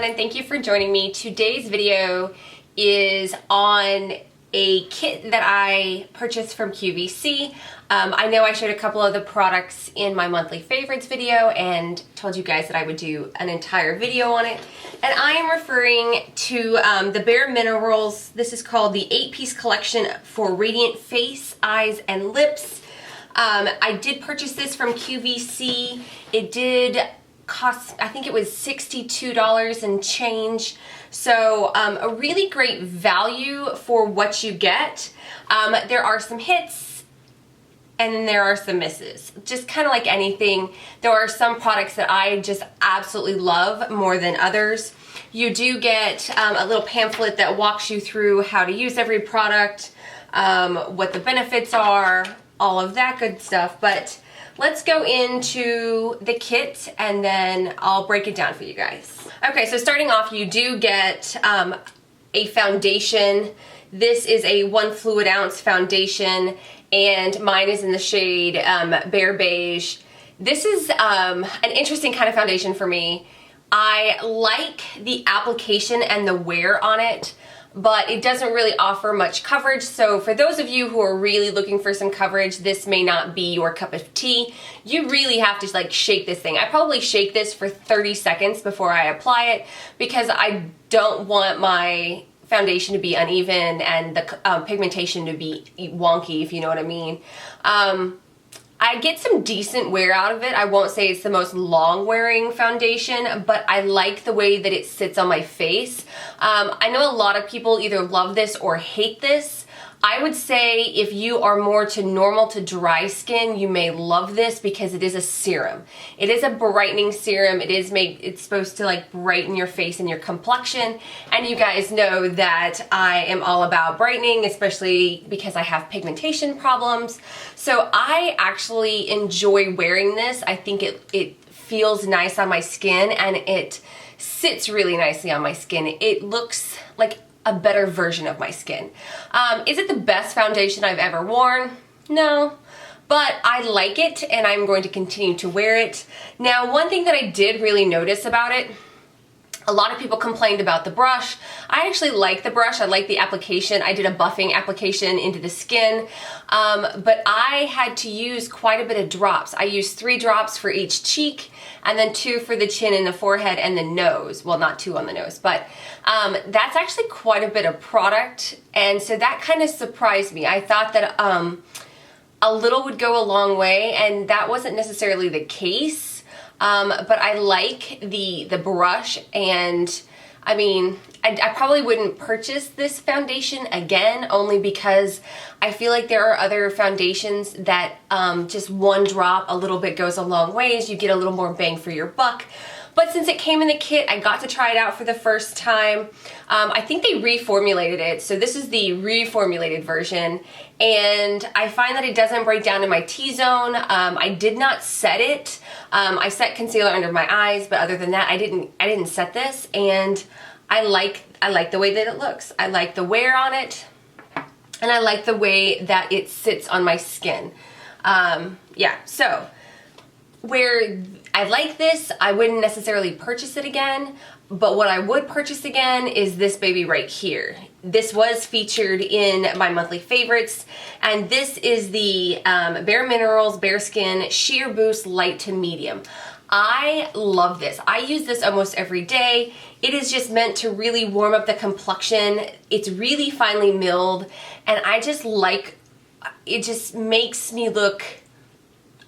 and thank you for joining me. Today's video is on a kit that I purchased from QVC. I know I showed a couple of the products in my monthly favorites video and told you guys that I would do an entire video on it. And I am referring to the BareMinerals. This is called the 8-piece collection for radiant face, eyes, and lips. I did purchase this from QVC. It did cost, I think it was $62 and change. So a really great value for what you get. There are some hits and then there are some misses. Just kind of like anything, there are some products that I just absolutely love more than others. You do get a little pamphlet that walks you through how to use every product, what the benefits are, all of that good stuff. But let's go into the kit and then I'll break it down for you guys. Okay, so starting off, you do get a foundation. This is a 1 fluid ounce foundation and mine is in the shade Bare Beige. This is an interesting kind of foundation for me. I like the application and the wear on it, but it doesn't really offer much coverage. So for those of you who are really looking for some coverage, this may not be your cup of tea. You really have to like shake this thing. I probably shake this for 30 seconds before I apply it because I don't want my foundation to be uneven and the pigmentation to be wonky, if you know what I mean. I get some decent wear out of it. I won't say it's the most long wearing foundation, but I like the way that it sits on my face. I know a lot of people either love this or hate this. I would say if you are more to normal to dry skin, you may love this because it is a serum. It is a brightening serum. It's supposed to like brighten your face and your complexion. And you guys know that I am all about brightening, especially because I have pigmentation problems. So I actually enjoy wearing this. I think it feels nice on my skin and it sits really nicely on my skin. It looks like a better version of my skin. Is it the best foundation I've ever worn? No, but I like it and I'm going to continue to wear it. Now, one thing that I did really notice about it, a lot of people complained about the brush. I actually like the brush. I like the application. I did a buffing application into the skin, but I had to use quite a bit of drops. I used 3 drops for each cheek and then 2 for the chin and the forehead and the nose. Well, not 2 on the nose, but that's actually quite a bit of product. And so that kind of surprised me. I thought that a little would go a long way, and that wasn't necessarily the case. But I like the brush, and I mean, I probably wouldn't purchase this foundation again, only because I feel like there are other foundations that just 1 drop a little bit goes a long ways. You get a little more bang for your buck. But since it came in the kit, I got to try it out for the first time. I think they reformulated it, so this is the reformulated version, and I find that it doesn't break down in my T-zone. I did not set it. I set concealer under my eyes, but other than that, I didn't set this, and I like the way that it looks. I like the wear on it, and I like the way that it sits on my skin. Yeah, so where I like this, I wouldn't necessarily purchase it again, but what I would purchase again is this baby right here. This was featured in my monthly favorites, and this is the BareMinerals BareSkin Sheer Boost Light to Medium. I love this. I use this almost every day. It is just meant to really warm up the complexion. It's really finely milled, and I just like, it just makes me look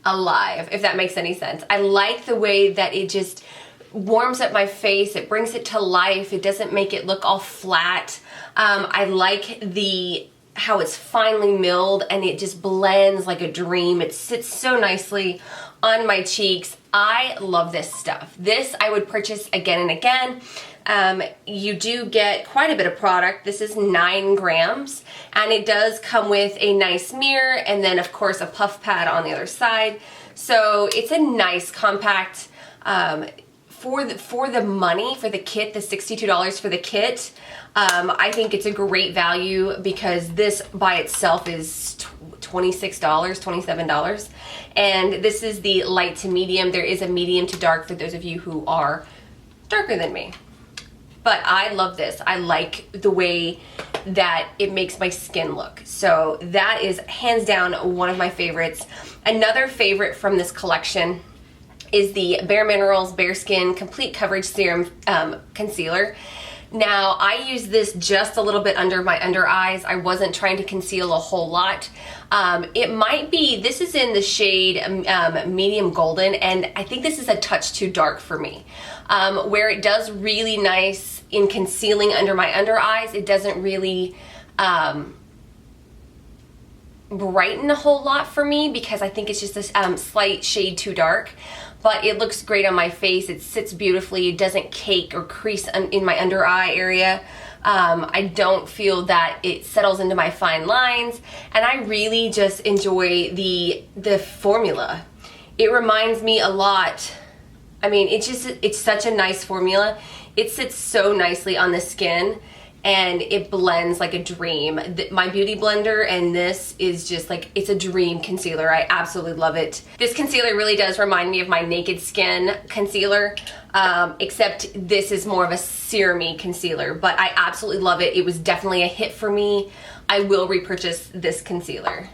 alive, if that makes any sense. I like the way that it just warms up my face. It brings it to life. It doesn't make it look all flat. I like how it's finely milled and it just blends like a dream. It sits so nicely on my cheeks. I love this stuff. This I would purchase again and again. You do get quite a bit of product. This is 9 grams, and it does come with a nice mirror and then of course a puff pad on the other side. So it's a nice compact, for the money, for the kit, the $62 for the kit. I think it's a great value because this by itself is $26, $27. And this is the light to medium. There is a medium to dark for those of you who are darker than me. but I love this. I like the way that it makes my skin look. So that is hands down one of my favorites. Another favorite from this collection is the BareMinerals BareSkin Complete Coverage Serum Concealer. Now, I use this just a little bit under my under eyes. I wasn't trying to conceal a whole lot. It might be, this is in the shade medium golden, and I think this is a touch too dark for me. Where it does really nice in concealing under my under eyes, it doesn't really brighten a whole lot for me because I think it's just a slight shade too dark. But it looks great on my face. It sits beautifully. It doesn't cake or crease in my under eye area. I don't feel that it settles into my fine lines, and I really just enjoy the formula. It reminds me a lot. I mean, it's such a nice formula. It sits so nicely on the skin, and it blends like a dream. My beauty blender and this is just like, it's a dream concealer. I absolutely love it. This concealer really does remind me of my Naked Skin concealer, except this is more of a serum-y concealer, but I absolutely love it. It was definitely a hit for me. I will repurchase this concealer.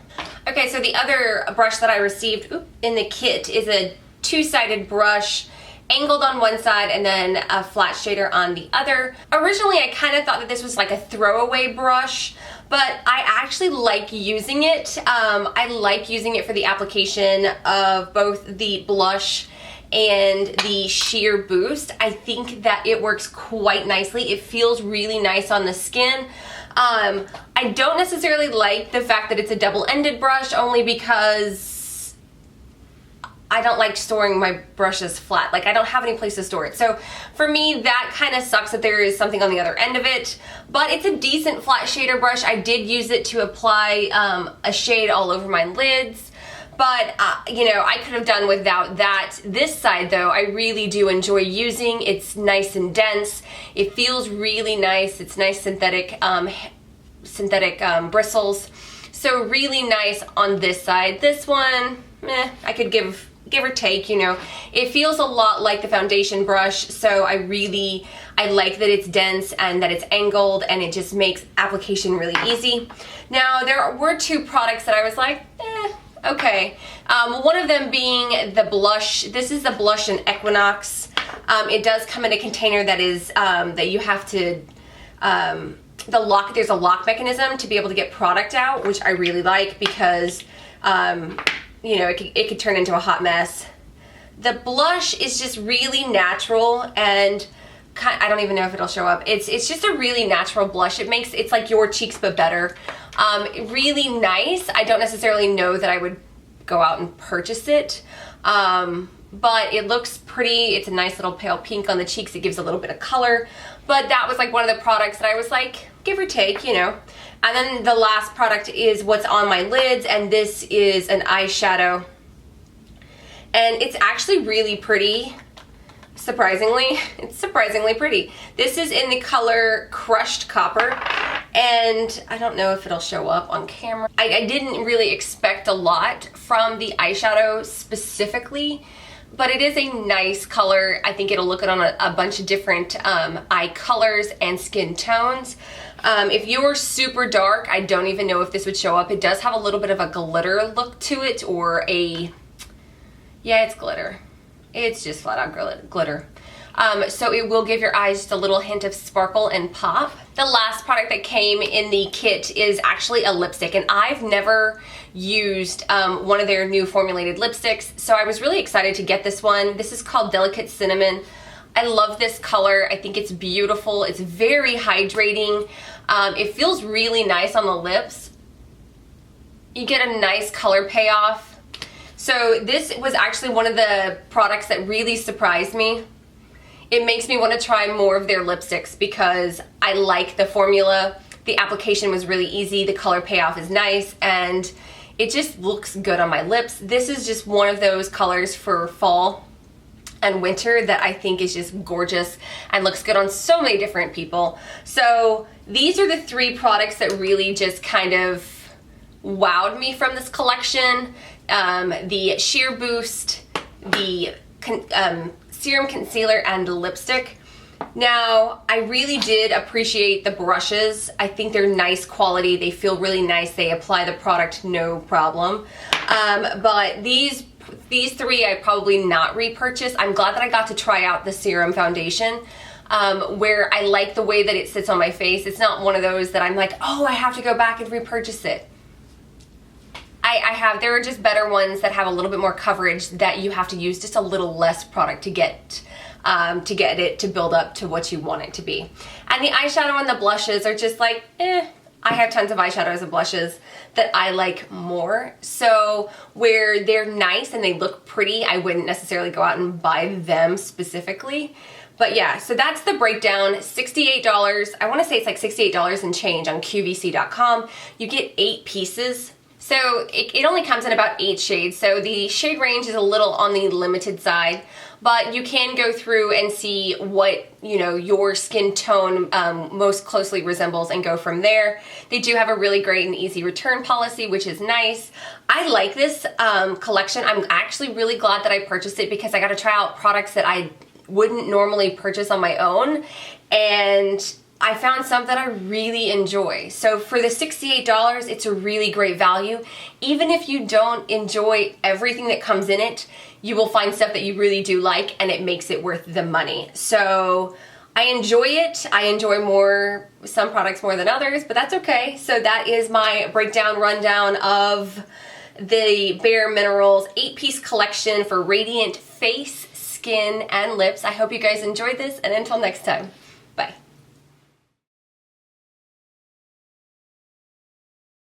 Okay, so the other brush that I received in the kit is a two-sided brush, angled on one side and then a flat shader on the other. Originally, I kind of thought that this was like a throwaway brush, but I actually like using it. I like using it for the application of both the blush and the sheer boost. I think that it works quite nicely. It feels really nice on the skin. I don't necessarily like the fact that it's a double-ended brush, only because I don't like storing my brushes flat. Like, I don't have any place to store it. So for me, that kind of sucks that there is something on the other end of it. But it's a decent flat shader brush. I did use it to apply a shade all over my lids. But, you know, I could have done without that. This side, though, I really do enjoy using. It's nice and dense. It feels really nice. It's nice synthetic bristles. So really nice on this side. This one, I could give or take, you know. It feels a lot like the foundation brush, so I like that it's dense and that it's angled, and it just makes application really easy. Now, there were two products that I was like, okay. One of them being the blush. This is the blush in Equinox. It does come in a container that is, that you have to, there's a lock mechanism to be able to get product out, which I really like because, you know, it could turn into a hot mess. The blush is just really natural, and I don't even know if it'll show up. It's just a really natural blush. It's like your cheeks but better. Really nice. I don't necessarily know that I would go out and purchase it, but it looks pretty. It's a nice little pale pink on the cheeks. It gives a little bit of color, but that was like one of the products that I was like, give or take, you know. And then the last product is what's on my lids, and this is an eyeshadow. And it's actually really pretty, surprisingly. It's surprisingly pretty. This is in the color Crushed Copper, and I don't know if it'll show up on camera. I didn't really expect a lot from the eyeshadow specifically, but it is a nice color. I think it'll look good on a bunch of different eye colors and skin tones. If you're super dark, I don't even know if this would show up. It does have a little bit of a glitter look to it, or yeah, it's glitter. It's just flat out glitter. So it will give your eyes just a little hint of sparkle and pop. The last product that came in the kit is actually a lipstick, and I've never used one of their new formulated lipsticks, so I was really excited to get this one. This is called Delicate Cinnamon. I love this color. I think it's beautiful. It's very hydrating. It feels really nice on the lips. You get a nice color payoff. So this was actually one of the products that really surprised me. It makes me want to try more of their lipsticks because I like the formula. The application was really easy. The color payoff is nice, and it just looks good on my lips. This is just one of those colors for fall and winter that I think is just gorgeous and looks good on so many different people. So these are the three products that really just kind of wowed me from this collection. The sheer boost, the serum concealer, and the lipstick. Now, I really did appreciate the brushes. I think they're nice quality. They feel really nice. They apply the product no problem. But these three I probably not repurchase. I'm glad that I got to try out the Serum foundation, where I like the way that it sits on my face. It's not one of those that I'm like, oh, I have to go back and repurchase it. There are just better ones that have a little bit more coverage that you have to use just a little less product to get it to build up to what you want it to be. And the eyeshadow and the blushes are just like, I have tons of eyeshadows and blushes that I like more. So where they're nice and they look pretty, I wouldn't necessarily go out and buy them specifically. But yeah, so that's the breakdown. $68. I want to say it's like $68 and change on QVC.com. You get 8 pieces. So it only comes in about 8 shades, so the shade range is a little on the limited side, but you can go through and see what, you know, your skin tone most closely resembles and go from there. They do have a really great and easy return policy, which is nice. I like this collection. I'm actually really glad that I purchased it because I got to try out products that I wouldn't normally purchase on my own, and I found some that I really enjoy. So for the $68, it's a really great value. Even if you don't enjoy everything that comes in it, you will find stuff that you really do like, and it makes it worth the money. So I enjoy it. I enjoy some products more than others, but that's okay. So that is my breakdown rundown of the BareMinerals 8-piece collection for radiant face, skin, and lips. I hope you guys enjoyed this, and until next time.